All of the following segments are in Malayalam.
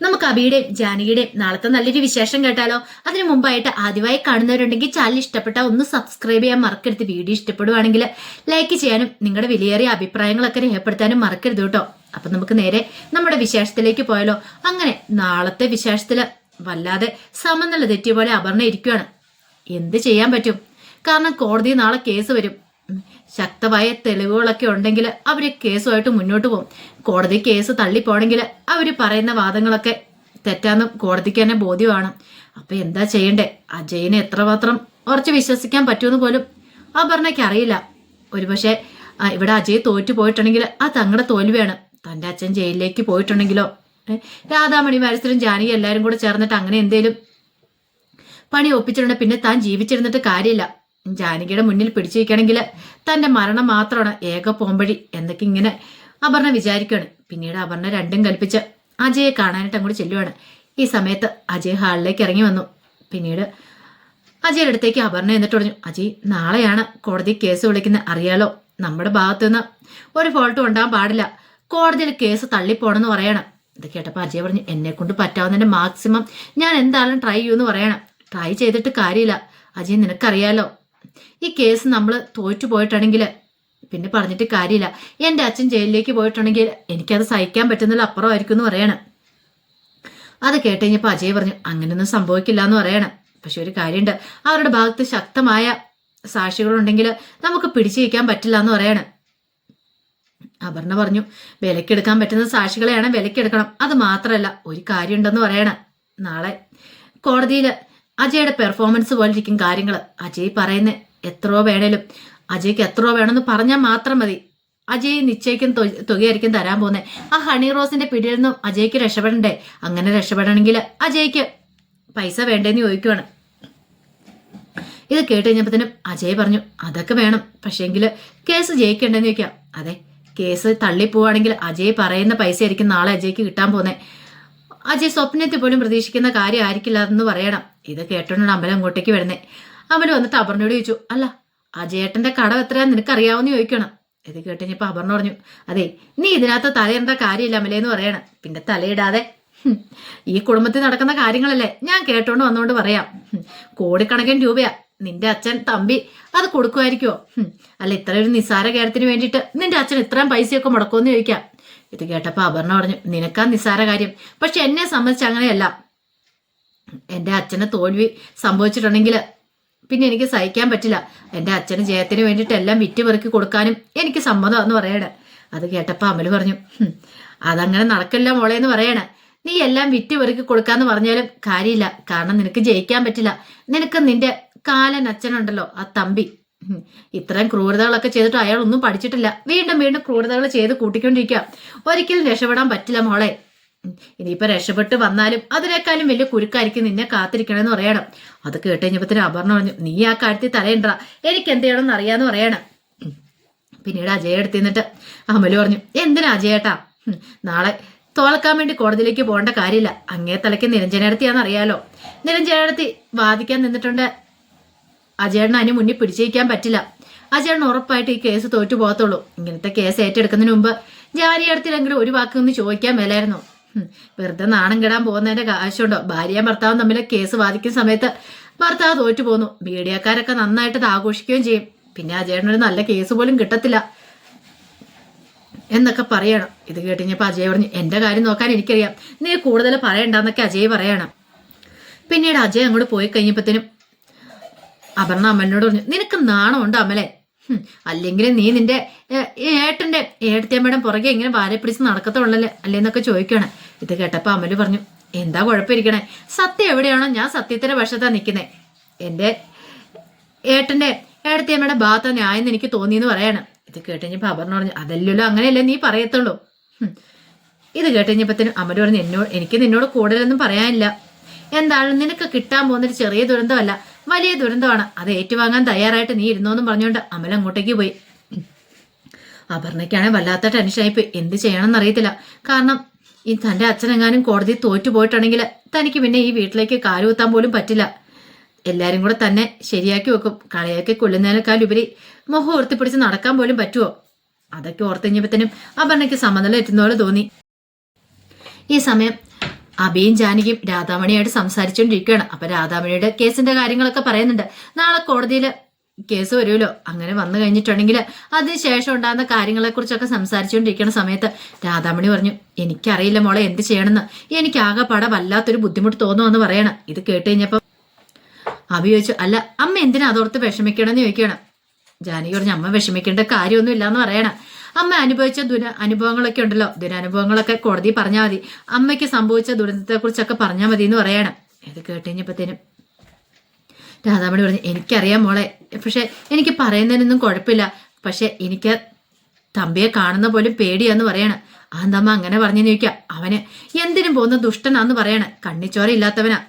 നമുക്ക് അബിയുടെയും ജാനകിയുടെയും നാളത്തെ നല്ലൊരു വിശേഷം കേട്ടാലോ? അതിനു മുമ്പായിട്ട് ആദ്യമായി കാണുന്നവരുണ്ടെങ്കിൽ ചാനൽ ഇഷ്ടപ്പെട്ട ഒന്ന് സബ്സ്ക്രൈബ് ചെയ്യാൻ മറക്കരുത്. വീഡിയോ ഇഷ്ടപ്പെടുവാണെങ്കിൽ ലൈക്ക് ചെയ്യാനും നിങ്ങളുടെ വിലയേറിയ അഭിപ്രായങ്ങളൊക്കെ രേഖപ്പെടുത്താനും മറക്കരുത് കേട്ടോ. അപ്പൊ നമുക്ക് നേരെ നമ്മുടെ വിശേഷത്തിലേക്ക് പോയാലോ? അങ്ങനെ നാളത്തെ വിശേഷത്തില് വല്ലാതെ സമനില തെറ്റിയ പോലെ അപർണ ഇരിക്കുകയാണ്. എന്ത് ചെയ്യാൻ പറ്റും? കാരണം കോടതി നാളെ കേസ് വരും. ശക്തമായ തെളിവുകളൊക്കെ ഉണ്ടെങ്കിൽ അവര് കേസുമായിട്ട് മുന്നോട്ട് പോകും. കോടതി കേസ് തള്ളിപ്പോണെങ്കിൽ അവര് പറയുന്ന വാദങ്ങളൊക്കെ തെറ്റാന്നും കോടതിക്ക് തന്നെ ബോധ്യമാണ്. അപ്പൊ എന്താ ചെയ്യണ്ടേ? അജയിനെ എത്രമാത്രം ഉറച്ച് വിശ്വസിക്കാൻ പറ്റുമെന്ന് പോലും അപർണയ്ക്ക് അറിയില്ല. ഒരുപക്ഷെ ഇവിടെ അജയ് തോറ്റു പോയിട്ടുണ്ടെങ്കിൽ അത് തങ്ങളുടെ തോൽവിയാണ്. തന്റെ അച്ഛൻ ജയിലിലേക്ക് പോയിട്ടുണ്ടെങ്കിലോ, രാധാമണി മത്സരം ജാനകി എല്ലാരും കൂടെ ചേർന്നിട്ട് അങ്ങനെ എന്തേലും പണി ഒപ്പിച്ചിട്ടുണ്ടെങ്കിൽ പിന്നെ താൻ ജീവിച്ചിരുന്നിട്ട് കാര്യമില്ല. ജാനകിയുടെ മുന്നിൽ പിടിച്ചിരിക്കണമെങ്കിൽ തന്റെ മരണം മാത്രമാണ് ഏക പോംവഴി എന്നൊക്കെ ഇങ്ങനെ അപർണ വിചാരിക്കുകയാണ്. പിന്നീട് അപർണ രണ്ടും കൽപ്പിച്ച് അജയെ കാണാനായിട്ട് അങ്ങോട്ട് ചെല്ലുവാണ്. ഈ സമയത്ത് അജയ് ഹാളിലേക്ക് ഇറങ്ങി വന്നു. പിന്നീട് അജയുടെ അടുത്തേക്ക് അപർണ എന്നിട്ട് പറഞ്ഞു, അജയ് നാളെയാണ് കോടതി കേസ് വിളിക്കുന്നത്, അറിയാലോ. നമ്മുടെ ഭാഗത്തുനിന്ന് ഒരു ഫോൾട്ടും ഉണ്ടാകാൻ പാടില്ല. കോടതിയിൽ കേസ് തള്ളിപ്പോണെന്ന് പറയണം. ഇത് കേട്ടപ്പോൾ അജയ് പറഞ്ഞു, എന്നെ കൊണ്ട് പറ്റാവുന്നതിന്റെ മാക്സിമം ഞാൻ എന്തായാലും ട്രൈ ചെയ്യുമെന്ന് പറയണം. ട്രൈ ചെയ്തിട്ട് കാര്യമില്ല അജയ്, നിനക്കറിയാലോ ഈ കേസ് നമ്മൾ തോറ്റു പോയിട്ടാണെങ്കിൽ പിന്നെ പറഞ്ഞിട്ട് കാര്യമില്ല. എൻ്റെ അച്ഛൻ ജയിലിലേക്ക് പോയിട്ടുണ്ടെങ്കിൽ എനിക്കത് സഹിക്കാൻ പറ്റുന്നില്ല, അപ്പുറമായിരിക്കും എന്ന് പറയണം. അത് കേട്ട് കഴിഞ്ഞപ്പോൾ അജയ് പറഞ്ഞു, അങ്ങനെയൊന്നും സംഭവിക്കില്ല എന്ന് പറയണം. പക്ഷെ ഒരു കാര്യമുണ്ട്, അവരുടെ ഭാഗത്ത് ശക്തമായ സാക്ഷികളുണ്ടെങ്കിൽ നമുക്ക് പിടിച്ചിരിക്കാൻ പറ്റില്ല എന്ന് പറയണം. അപർണ പറഞ്ഞു, വിലക്കെടുക്കാൻ പറ്റുന്ന സാക്ഷികളെയാണ് വിലക്കെടുക്കണം. അത് മാത്രമല്ല ഒരു കാര്യമുണ്ടെന്ന് പറയണം. നാളെ കോടതിയിൽ അജയുടെ പെർഫോമൻസ് പോലെ ഇരിക്കും കാര്യങ്ങൾ. അജയ് പറയുന്ന എത്രയോ വേണേലും അജയ്ക്ക് എത്രയോ വേണമെന്ന് പറഞ്ഞാൽ മാത്രം മതി. അജയ് നിശ്ചയിക്കും തുകയായിരിക്കും തരാൻ പോകുന്നത്. ആ ഹണി റോസിന്റെ പിടിയിൽ നിന്നും അജയ്ക്ക് രക്ഷപ്പെടണ്ടേ? അങ്ങനെ രക്ഷപ്പെടണമെങ്കിൽ അജയ്ക്ക് പൈസ വേണ്ടേന്ന് ചോദിക്കുവാണ്. ഇത് കേട്ട് കഴിഞ്ഞപ്പോഴത്തേനും അജയ് പറഞ്ഞു, അതൊക്കെ വേണം, പക്ഷേങ്കിൽ കേസ് ജയിക്കണ്ടെന്ന് ചോദിക്കാം. അതെ, കേസ് തള്ളിപ്പോവാണെങ്കിൽ അജയ് പറയുന്ന പൈസ ആയിരിക്കും നാളെ അജയ്ക്ക് കിട്ടാൻ പോകുന്നത്. അജയ് സ്വപ്നത്തിൽ പോലും പ്രതീക്ഷിക്കുന്ന കാര്യം ആയിരിക്കില്ല എന്ന് പറയണം. ഇത് കേട്ടോണ്ടാണ് അമല അങ്ങോട്ടേക്ക് വരുന്നേ. അമല വന്നിട്ട് അപർണയോട് ചോദിച്ചു, അല്ല അജയേട്ടന്റെ കടം എത്രയാന്ന് നിനക്കറിയാവുന്ന ചോദിക്കണം. ഇത് കേട്ടുകഴിഞ്ഞപ്പോ അപർണ പറഞ്ഞു, അതെ നീ ഇതിനകത്ത് തലയിടേണ്ട കാര്യമില്ല അമലേന്ന് പറയണം. പിന്നെ തലയിടാതെ ഈ കുടുംബത്തിൽ നടക്കുന്ന കാര്യങ്ങളല്ലേ ഞാൻ കേട്ടോണ്ട് വന്നോണ്ട് പറയാം. കോടിക്കണക്കിന് രൂപയാ നിന്റെ അച്ഛൻ തമ്പി അത് കൊടുക്കുമായിരിക്കുമോ? അല്ല ഇത്ര ഒരു നിസ്സാര കാര്യത്തിന് വേണ്ടിയിട്ട് നിന്റെ അച്ഛൻ ഇത്രയും പൈസയൊക്കെ മുടക്കുമെന്ന് ചോദിക്കാം. ഇത് കേട്ടപ്പോ അപർണ പറഞ്ഞു, നിനക്കാ നിസ്സാര കാര്യം, പക്ഷെ എന്നെ സംബന്ധിച്ച് അങ്ങനെയല്ല. എൻ്റെ അച്ഛന് തോൽവി സംഭവിച്ചിട്ടുണ്ടെങ്കിൽ പിന്നെ എനിക്ക് സഹിക്കാൻ പറ്റില്ല. എൻ്റെ അച്ഛന് ജയത്തിന് വേണ്ടിയിട്ട് എല്ലാം വിറ്റ് പെറുക്കി കൊടുക്കാനും എനിക്ക് സമ്മതമാണെന്ന് പറയണേ. അത് കേട്ടപ്പോൾ അമല് പറഞ്ഞു, അതങ്ങനെ നടക്കില്ല മോളെ എന്ന് പറയണേ. നീ എല്ലാം വിറ്റ് പെറുക്കി കൊടുക്കാന്ന് പറഞ്ഞാലും കാര്യമില്ല, കാരണം നിനക്ക് ജയിക്കാൻ പറ്റില്ല. നിനക്ക് നിന്റെ കാലൻ അച്ഛനുണ്ടല്ലോ ആ തമ്പി, ഇത്രയും ക്രൂരതകളൊക്കെ ചെയ്തിട്ട് അയാൾ ഒന്നും പഠിച്ചിട്ടില്ല. വീണ്ടും വീണ്ടും ക്രൂരതകൾ ചെയ്ത് കൂട്ടിക്കൊണ്ടിരിക്കുക. ഒരിക്കലും രക്ഷപ്പെടാൻ പറ്റില്ല മോളെ. ഇനിയിപ്പൊ രക്ഷപ്പെട്ട് വന്നാലും അതിനേക്കാളും വലിയ കുരുക്കായിരിക്കും നിന്നെ കാത്തിരിക്കണമെന്ന് പറയണം. അത് കേട്ട് കഴിഞ്ഞപ്പത്തിന് അപർണ പറഞ്ഞു, നീ ആ കാര്യത്തിൽ തലയിണ്ട, എനിക്ക് എന്ത് ചെയ്യണമെന്ന് അറിയാന്ന് പറയണം. പിന്നീട് അജയ എടുത്ത് നിന്നിട്ട് അമല് പറഞ്ഞു, എന്തിനാ അജയേട്ടാ നാളെ തോൽക്കാൻ വേണ്ടി കോടതിയിലേക്ക് പോകേണ്ട കാര്യമില്ല. അങ്ങേ തലയ്ക്ക് നിരഞ്ജനടുത്തിയാന്ന് അറിയാലോ. നിരഞ്ജനടുത്തി വാദിക്കാൻ നിന്നിട്ടുണ്ട്. അജയേട്ടന് അതിന് മുന്നിൽ പിടിച്ചിരിക്കാൻ പറ്റില്ല. അജയേട്ടന് ഉറപ്പായിട്ട് ഈ കേസ് തോറ്റു പോകത്തുള്ളൂ. ഇങ്ങനത്തെ കേസ് ഏറ്റെടുക്കുന്നതിന് മുമ്പ് ജാനിയടത്തിലെങ്കിലും ഒരു വാക്കൊന്ന് ചോദിക്കാൻ മേലായിരുന്നു. വെറുതെ നാണം കെടാൻ പോകുന്നതിന്റെ കാശുണ്ടോ? ഭാര്യയും ഭർത്താവും തമ്മിൽ കേസ് വാദിക്കുന്ന സമയത്ത് ഭർത്താവ് തോറ്റു പോന്നു. മീഡിയക്കാരൊക്കെ നന്നായിട്ട് അത് ആഘോഷിക്കുകയും ചെയ്യും. പിന്നെ അജയേട്ടനൊരു നല്ല കേസ് പോലും കിട്ടത്തില്ല എന്നൊക്കെ പറയണം. ഇത് കേട്ടിഞ്ഞപ്പോ അജയ് പറഞ്ഞു, എന്റെ കാര്യം നോക്കാൻ എനിക്കറിയാം, നീ കൂടുതൽ പറയണ്ടെന്നൊക്കെ അജയ് പറയണം. പിന്നീട് അജയ് അങ്ങോട്ട് പോയി കഴിഞ്ഞപ്പോഴത്തേനും അപർണ അമലിനോട് പറഞ്ഞു, നിനക്ക് നാണമുണ്ട് അമലെ? അല്ലെങ്കിൽ നീ നിന്റെ ഏട്ടത്തിയമ്മയുടെ പുറകെ ഇങ്ങനെ വാരെ പിടിച്ച് നടക്കത്തുള്ളല്ലേ അല്ലേന്നൊക്കെ ചോദിക്കുകയാണ്. ഇത് കേട്ടപ്പോ അമല് പറഞ്ഞു, എന്താ കുഴപ്പമിരിക്കണേ? സത്യം എവിടെയാണോ ഞാൻ സത്യത്തിന്റെ പക്ഷത്താ നിൽക്കുന്നേ. എന്റെ ഏട്ടന്റെ ഏടത്തിയമ്മയുടെ ഭാഗത്താ ന്യായം എനിക്ക് തോന്നിയെന്ന് പറയാണ്. ഇത് കേട്ടുകഴിഞ്ഞപ്പോ അപർണ പറഞ്ഞു, അതല്ലല്ലോ അങ്ങനെയല്ലേ നീ പറയത്തുള്ളൂ. ഇത് കേട്ടുകഴിഞ്ഞപ്പത്തിന് അമല് പറഞ്ഞു, എനിക്ക് നിന്നോട് കൂടുതലൊന്നും പറയാനില്ല. എന്താണ് നിനക്ക് കിട്ടാൻ പോകുന്നൊരു ചെറിയ ദുരന്തമല്ല, വലിയ ദുരന്തമാണ്. അത് ഏറ്റുവാങ്ങാൻ തയ്യാറായിട്ട് നീ ഇരുന്നോന്നും പറഞ്ഞുകൊണ്ട് അമല അങ്ങോട്ടേക്ക് പോയി. അപർണയ്ക്കാണെങ്കിൽ വല്ലാത്ത ടെൻഷനായിപ്പോയി. എന്ത് ചെയ്യണമെന്ന് അറിയത്തില്ല. കാരണം ഈ തന്റെ അച്ഛനെങ്ങാനും കോടതി തോറ്റു പോയിട്ടുണ്ടെങ്കിൽ തനിക്ക് പിന്നെ ഈ വീട്ടിലേക്ക് കാലുകുത്താൻ പോലും പറ്റില്ല. എല്ലാരും കൂടെ തന്നെ ശരിയാക്കി വെക്കും. കളയൊക്കെ കൊല്ലുന്നതിനേക്കാളുപരി മുഖം ഉയർത്തിപ്പിടിച്ച് നടക്കാൻ പോലും പറ്റുമോ? അതൊക്കെ ഓർത്ത് കഴിഞ്ഞപ്പോഴത്തേനും അപർണയ്ക്ക് സമനില എത്തുന്ന പോലെ തോന്നി. ഈ സമയം അഭിയും ജാനകിയും രാധാമണിയായിട്ട് സംസാരിച്ചുകൊണ്ടിരിക്കുകയാണ്. അപ്പൊ രാധാമണിയുടെ കേസിന്റെ കാര്യങ്ങളൊക്കെ പറയുന്നുണ്ട്. നാളെ കോടതിയിൽ കേസ് വരുമല്ലോ, അങ്ങനെ വന്നു കഴിഞ്ഞിട്ടുണ്ടെങ്കിൽ അതിനുശേഷം ഉണ്ടാകുന്ന കാര്യങ്ങളെ കുറിച്ചൊക്കെ സംസാരിച്ചുകൊണ്ടിരിക്കുന്ന സമയത്ത് രാധാമണി പറഞ്ഞു, എനിക്കറിയില്ല മോളെ എന്ത് ചെയ്യണമെന്ന്, എനിക്ക് ആകെപ്പാടെ വല്ലാത്തൊരു ബുദ്ധിമുട്ട് തോന്നുമെന്ന് പറയണം. ഇത് കേട്ട് കഴിഞ്ഞപ്പോ അഭി ചോദിച്ചു, അല്ല അമ്മ എന്തിനാ അതോർത്ത് വിഷമിക്കണമെന്ന് ചോദിക്കണം. ജാനകി പറഞ്ഞു, അമ്മ വിഷമിക്കേണ്ട കാര്യമൊന്നും ഇല്ലാന്ന് പറയണം. അമ്മ അനുഭവിച്ച അനുഭവങ്ങളൊക്കെ ഉണ്ടല്ലോ, ദുരനുഭവങ്ങളൊക്കെ കോടതി പറഞ്ഞാൽ മതി, അമ്മയ്ക്ക് സംഭവിച്ച ദുരന്തത്തെ കുറിച്ചൊക്കെ പറഞ്ഞാൽ മതി എന്ന് പറയണം. ഇത് കേട്ടുകഴിഞ്ഞപ്പത്തേനും രാധാമണി പറഞ്ഞു, എനിക്കറിയാം മോളെ, പക്ഷെ എനിക്ക് പറയുന്നതിനൊന്നും കുഴപ്പമില്ല, പക്ഷെ എനിക്ക് തമ്പിയെ കാണുന്ന പോലും പേടിയാന്ന് പറയണം. അതെന്തമ്മ അങ്ങനെ പറഞ്ഞെന്ന് ചോദിക്കാം. അവന് എന്തിനും പോകുന്ന ദുഷ്ടനാന്ന് പറയണ, കണ്ണിച്ചോര ഇല്ലാത്തവനാ,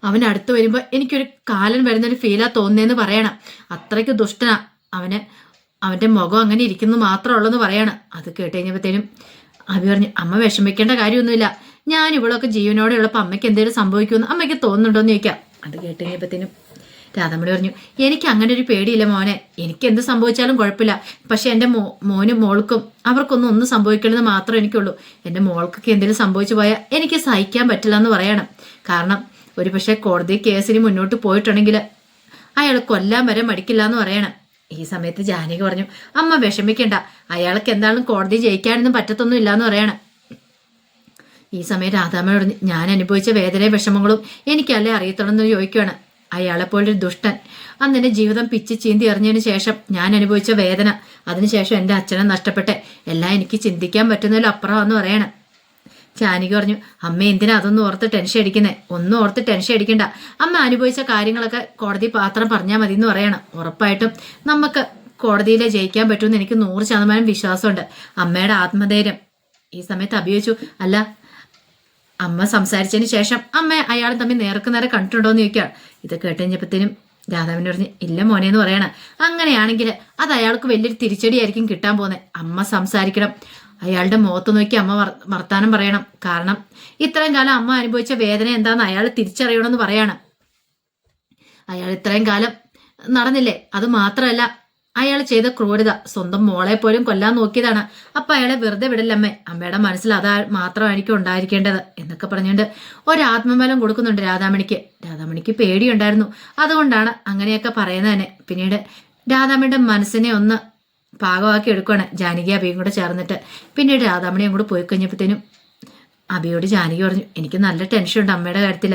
അവൻ അടുത്ത് വരുമ്പോ എനിക്കൊരു കാലൻ വരുന്നൊരു ഫീലാ തോന്നുന്നേന്ന് പറയണം. അത്രയ്ക്ക് ദുഷ്ടനാ അവന്, അവന്റെ മുഖം അങ്ങനെ ഇരിക്കുന്നു മാത്രമുള്ളെന്ന് പറയണം. അത് കേട്ട് കഴിഞ്ഞപ്പോഴത്തേനും അഭി പറഞ്ഞു, അമ്മ വിഷമിക്കേണ്ട കാര്യമൊന്നുമില്ല, ഞാൻ ഇവളൊക്കെ ജീവനോടെ ഉള്ളപ്പോൾ അമ്മയ്ക്ക് എന്തെങ്കിലും സംഭവിക്കുമെന്ന് അമ്മയ്ക്ക് തോന്നുന്നുണ്ടോന്ന് ചോദിക്കാം. അത് കേട്ട് കഴിഞ്ഞപ്പോഴത്തേനും രാധാമണി പറഞ്ഞു, എനിക്ക് അങ്ങനെ ഒരു പേടിയില്ല മോനെ, എനിക്ക് എന്ത് സംഭവിച്ചാലും കുഴപ്പമില്ല, പക്ഷെ എൻ്റെ മോനും മോൾക്കും ഒന്നും സംഭവിക്കണമെന്ന് മാത്രമേ എനിക്കുള്ളൂ. എൻ്റെ മോൾക്കൊക്കെ എന്തെങ്കിലും സംഭവിച്ചു പോയാൽ എനിക്ക് സഹിക്കാൻ പറ്റില്ല എന്ന് പറയണം. കാരണം ഒരു പക്ഷേ കോടതി കേസിന് മുന്നോട്ട് പോയിട്ടുണ്ടെങ്കിൽ അയാൾ കൊല്ലാൻ വരെ മടിക്കില്ല എന്ന് പറയണം. ഈ സമയത്ത് ജാനകി പറഞ്ഞു, അമ്മ വിഷമിക്കണ്ട, അയാൾക്ക് എന്തായാലും കോടതി ജയിക്കാനൊന്നും പറ്റത്തൊന്നും ഇല്ലാന്ന് പറയണം. ഈ സമയം രാധാമയോട് ഞാൻ അനുഭവിച്ച വേദനയും വിഷമങ്ങളും എനിക്കല്ലേ അറിയത്തുള്ളെന്ന് ചോദിക്കുകയാണ്. അയാളെപ്പോലൊരു ദുഷ്ടൻ അന്നെൻ്റെ ജീവിതം പിച്ച് ചീന്തി എറിഞ്ഞതിന് ശേഷം ഞാൻ അനുഭവിച്ച വേദന, അതിനുശേഷം എൻ്റെ അച്ഛനെ നഷ്ടപ്പെട്ടെ എല്ലാം എനിക്ക് ചിന്തിക്കാൻ പറ്റുന്നതിലും അപ്പുറമാണെന്ന് പറയണം. ജാനകി പറഞ്ഞു, അമ്മ എന്തിനാ അതൊന്നും ഓർത്ത് ടെൻഷൻ അടിക്കുന്നേ, ഒന്നും ഓർത്ത് ടെൻഷൻ അടിക്കണ്ട, അമ്മ അനുഭവിച്ച കാര്യങ്ങളൊക്കെ കോടതി പാത്രം പറഞ്ഞാൽ മതി എന്ന് പറയണം. ഉറപ്പായിട്ടും നമുക്ക് കോടതിയിലെ ജയിക്കാൻ പറ്റുമെന്ന് എനിക്ക് 100% വിശ്വാസമുണ്ട്, അമ്മയുടെ ആത്മധൈര്യം. ഈ സമയത്ത് അഭിയോജിച്ചു, അല്ല അമ്മ സംസാരിച്ചതിന് ശേഷം അമ്മ അയാളും തമ്മിൽ നേർക്ക് നേരെ കണ്ടിട്ടുണ്ടോ എന്ന് ചോദിക്കുകയാണ്. ഇത് കേട്ടുകഴിഞ്ഞപ്പോഴത്തേനും രാധാവിന് പറഞ്ഞു, ഇല്ല മോനെ എന്ന് പറയണം. അങ്ങനെയാണെങ്കിൽ അത് അയാൾക്ക് വലിയൊരു തിരിച്ചടിയായിരിക്കും കിട്ടാൻ പോകുന്നത്. അമ്മ സംസാരിക്കണം, അയാളുടെ മുഖത്ത് നോക്കി അമ്മ വർത്താനം പറയണം. കാരണം ഇത്രയും കാലം അമ്മ അനുഭവിച്ച വേദന എന്താണെന്ന് അയാൾ തിരിച്ചറിയണമെന്ന് പറയാണ്. അയാൾ ഇത്രയും കാലം നടന്നില്ലേ, അത് മാത്രമല്ല അയാൾ ചെയ്ത ക്രൂരത, സ്വന്തം മോളെ പോലും കൊല്ലാൻ നോക്കിയതാണ്. അപ്പൊ അയാളെ വെറുതെ വിടല്ലമ്മേ, അമ്മയുടെ മനസ്സിൽ അതാ മാത്രമായിരിക്കും ഉണ്ടായിരിക്കേണ്ടത് എന്നൊക്കെ പറഞ്ഞുകൊണ്ട് ഒരാത്മബലം കൊടുക്കുന്നുണ്ട് രാധാമണിക്ക് പേടിയുണ്ടായിരുന്നു, അതുകൊണ്ടാണ് അങ്ങനെയൊക്കെ പറയുന്നത് തന്നെ. പിന്നീട് രാധാമണിയുടെ മനസ്സിനെ ഒന്ന് പാകമാക്കി എടുക്കുകയാണ് ജാനകി അഭിയും കൂടെ ചേർന്നിട്ട്. പിന്നീട് രാധാമണി അങ്ങോട്ട് പോയി കഴിഞ്ഞപ്പോഴത്തേനും അഭിയോട് ജാനകി പറഞ്ഞു, എനിക്ക് നല്ല ടെൻഷനുണ്ട് അമ്മയുടെ കാര്യത്തിൽ.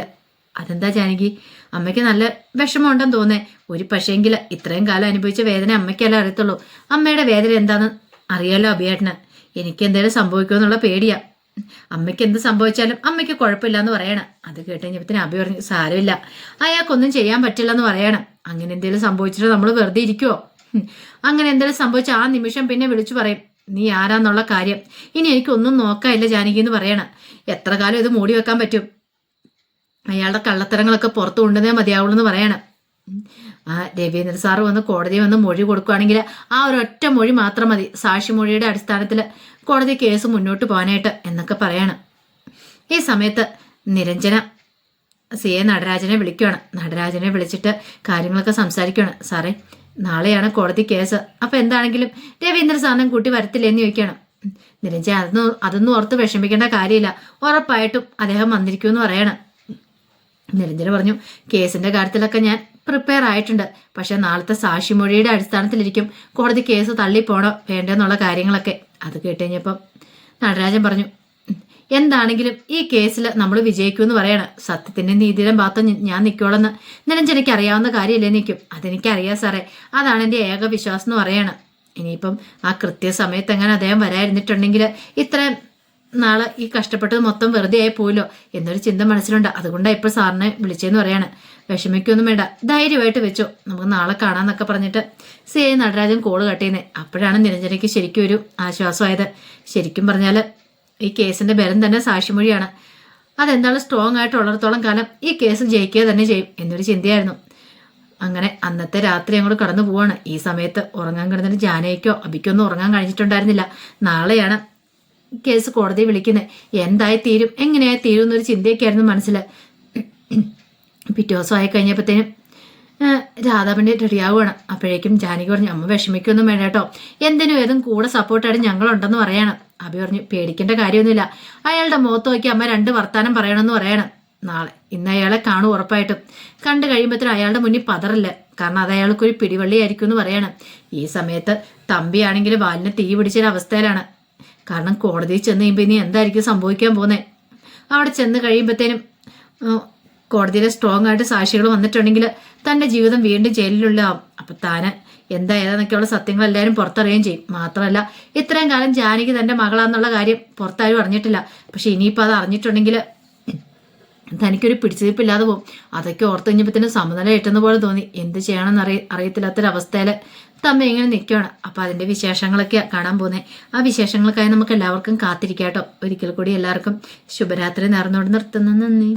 അതെന്താ ജാനകി, അമ്മയ്ക്ക് നല്ല വിഷമമുണ്ടെന്ന് തോന്നേ, ഒരു പക്ഷേങ്കിൽ ഇത്രയും കാലം അനുഭവിച്ച വേദന അമ്മയ്ക്കല്ല അറിയത്തുള്ളൂ, അമ്മയുടെ വേദന എന്താണെന്ന് അറിയാലോ അഭിയേട്ടന്. എനിക്ക് എന്തെങ്കിലും സംഭവിക്കുമെന്നുള്ള പേടിയാ, അമ്മയ്ക്ക് എന്ത് സംഭവിച്ചാലും അമ്മയ്ക്ക് കുഴപ്പമില്ല എന്ന് പറയണം. അത് കേട്ട് കഴിഞ്ഞപ്പത്തിന് അഭി പറഞ്ഞു, സാരമില്ല, അയാൾക്കൊന്നും ചെയ്യാൻ പറ്റില്ല എന്ന് പറയണം. അങ്ങനെ എന്തെങ്കിലും സംഭവിച്ചിട്ട് നമ്മൾ വെറുതെ ഇരിക്കുവോ? അങ്ങനെ എന്തെങ്കിലും സംഭവിച്ച ആ നിമിഷം പിന്നെ വിളിച്ചു പറയും നീ ആരാന്നുള്ള കാര്യം. ഇനി എനിക്കൊന്നും നോക്കാനില്ല ജാനകി എന്ന് പറയണം. എത്ര കാലം ഇത് മൂടി വെക്കാൻ പറ്റും? അയാളുടെ കള്ളത്തരങ്ങളൊക്കെ പുറത്തു കൊണ്ടുവന്നേ മതിയാവുള്ളൂ എന്ന് പറയണം. ആ രവീന്ദ്ര സാറ് വന്ന് കോടതി വന്ന് മൊഴി കൊടുക്കുകയാണെങ്കിൽ ആ ഒരൊറ്റ മൊഴി മാത്രം മതി, സാക്ഷിമൊഴിയുടെ അടിസ്ഥാനത്തിൽ കോടതി കേസ് മുന്നോട്ട് പോകാനായിട്ട് എന്നൊക്കെ പറയണം. ഈ സമയത്ത് നിരഞ്ജന CA നടരാജനെ വിളിക്കുകയാണ്. നടരാജനെ വിളിച്ചിട്ട് കാര്യങ്ങളൊക്കെ സംസാരിക്കുകയാണ്. സാറേ, നാളെയാണ് കോടതി കേസ്, അപ്പൊ എന്താണെങ്കിലും രവീന്ദ്ര സാറിനെ കൂട്ടി വരത്തില്ലെന്ന് ചോദിക്കുകയാണ്. നിരഞ്ജന അതൊന്നും ഓർത്ത് വിഷമിക്കേണ്ട കാര്യമില്ല, ഉറപ്പായിട്ടും അദ്ദേഹം വന്നിരിക്കുമെന്ന് പറയണം. നിരഞ്ജന പറഞ്ഞു, കേസിന്റെ കാര്യത്തിലൊക്കെ ഞാൻ പ്രിപ്പയർ ആയിട്ടുണ്ട്, പക്ഷെ നാളത്തെ സാക്ഷിമൊഴിയുടെ അടിസ്ഥാനത്തിലിരിക്കും കോടതി കേസ് തള്ളിപ്പോണോ വേണ്ടെന്നുള്ള കാര്യങ്ങളൊക്കെ. അത് കേട്ടുകഴിഞ്ഞപ്പം നടരാജൻ പറഞ്ഞു, എന്താണെങ്കിലും ഈ കേസിൽ നമ്മൾ വിജയിക്കുമെന്ന് പറയണം. സത്യത്തിന്റെ നീതിയുടെ ഭാഗത്ത് ഞാൻ നിൽക്കുള്ളെന്ന് നിരഞ്ജനയ്ക്ക് അറിയാവുന്ന കാര്യമില്ലേ നിൽക്കും. അതെനിക്കറിയാം സാറേ, അതാണ് എൻ്റെ ഏക വിശ്വാസം എന്ന് പറയണം. ഇനിയിപ്പം ആ കൃത്യസമയത്ത് എങ്ങനെ അദ്ദേഹം വരായിരുന്നിട്ടുണ്ടെങ്കിൽ ഇത്രയും നാളെ ഈ കഷ്ടപ്പെട്ടത് മൊത്തം വെറുതെ ആയി പോയല്ലോ എന്നൊരു ചിന്ത മനസ്സിലുണ്ട്. അതുകൊണ്ടാണ് ഇപ്പോൾ സാറിനെ വിളിച്ചതെന്ന് പറയാണ്. വിഷമിക്കൊന്നും വേണ്ട, ധൈര്യമായിട്ട് വെച്ചോ, നമുക്ക് നാളെ കാണാന്നൊക്കെ പറഞ്ഞിട്ട് CA നടരാജൻ കോള് കട്ട് ചെയ്യുന്നത്. അപ്പോഴാണ് നിരഞ്ജനയ്ക്ക് ശരിക്കും ഒരു ആശ്വാസമായത്. ശരിക്കും പറഞ്ഞാൽ ഈ കേസിന്റെ ബലം തന്നെ സാക്ഷിമൊഴിയാണ്, അതെന്താണ് സ്ട്രോങ് ആയിട്ട് ഉള്ളിടത്തോളം കാലം ഈ കേസ് ജയിക്കുക തന്നെ ചെയ്യും എന്നൊരു ചിന്തയായിരുന്നു. അങ്ങനെ അന്നത്തെ രാത്രി അങ്ങോട്ട് കടന്നു പോവാണ്. ഈ സമയത്ത് ഉറങ്ങാൻ കിടന്നിട്ട് ജാനകിക്കോ അഭിക്കോ ഒന്നും ഉറങ്ങാൻ കഴിഞ്ഞിട്ടുണ്ടായിരുന്നില്ല. നാളെയാണ് കേസ് കോടതി വിളിക്കുന്നത്, എന്തായി തീരും എങ്ങനെയായി തീരും എന്നൊരു ചിന്തയൊക്കെയായിരുന്നു മനസ്സിൽ. പിറ്റേ ദിവസം ആയി കഴിഞ്ഞപ്പോഴത്തേനും രാധാമണി റെഡിയാവുകയാണ്. അപ്പോഴേക്കും ജാനകി പറഞ്ഞു, അമ്മ വിഷമിക്കൊന്നും വേണ്ട കേട്ടോ, എന്തിനും ഏതും കൂടെ സപ്പോർട്ടായിട്ട് ഞങ്ങളുണ്ടെന്ന് പറയണം. അഭി പറഞ്ഞു പേടിക്കേണ്ട കാര്യമൊന്നുമില്ല. അയാളുടെ മുഖത്ത് നോക്കി അമ്മ 2 വർത്താനം പറയണമെന്ന് പറയണം നാളെ. ഇന്ന് അയാളെ കാണും ഉറപ്പായിട്ടും. കണ്ടു കഴിയുമ്പോഴത്തേനും അയാളുടെ മുന്നിൽ പതറില്ല. കാരണം അത് അയാൾക്കൊരു പിടിവള്ളിയായിരിക്കും എന്ന് പറയണം. ഈ സമയത്ത് തമ്പിയാണെങ്കിൽ വാലിന് തീ പിടിച്ചൊരവസ്ഥയിലാണ്. കാരണം കോടതിയിൽ ചെന്ന് കഴിയുമ്പോൾ ഇനി എന്തായിരിക്കും സംഭവിക്കാൻ പോകുന്നത്. അവിടെ ചെന്ന് കഴിയുമ്പോഴത്തേനും കോടതിയിലെ സ്ട്രോങ് ആയിട്ട് സാക്ഷികൾ വന്നിട്ടുണ്ടെങ്കിൽ തൻ്റെ ജീവിതം വീണ്ടും ജയിലിലുള്ളതാവും. അപ്പം താന് എന്താ ഏതാന്നൊക്കെയുള്ള സത്യങ്ങൾ എല്ലാവരും പുറത്തറിയുകയും ചെയ്യും. മാത്രമല്ല ഇത്രയും കാലം ജാനകി തൻ്റെ മകളാന്നുള്ള കാര്യം പുറത്താരും അറിഞ്ഞിട്ടില്ല. പക്ഷെ ഇനിയിപ്പോൾ അത് അറിഞ്ഞിട്ടുണ്ടെങ്കിൽ തനിക്കൊരു പിടിച്ചിരിപ്പില്ലാതെ പോകും. അതൊക്കെ ഓർത്ത് കഴിഞ്ഞപ്പോഴത്തേനും സമനില കിട്ടുന്ന പോലെ തോന്നി. എന്ത് ചെയ്യണമെന്ന് അറിയത്തില്ലാത്തൊരവസ്ഥയിൽ തമ്മ ഇങ്ങനെ നിൽക്കുകയാണ്. അപ്പം അതിൻ്റെ വിശേഷങ്ങളൊക്കെ കാണാൻ പോകുന്നത്. ആ വിശേഷങ്ങൾക്കായി നമുക്ക് എല്ലാവർക്കും കാത്തിരിക്കാം കേട്ടോ. ഒരിക്കൽ കൂടി എല്ലാവർക്കും ശുഭരാത്രി നേർന്നുകൊണ്ട് നിർത്തുന്നു. നന്ദി.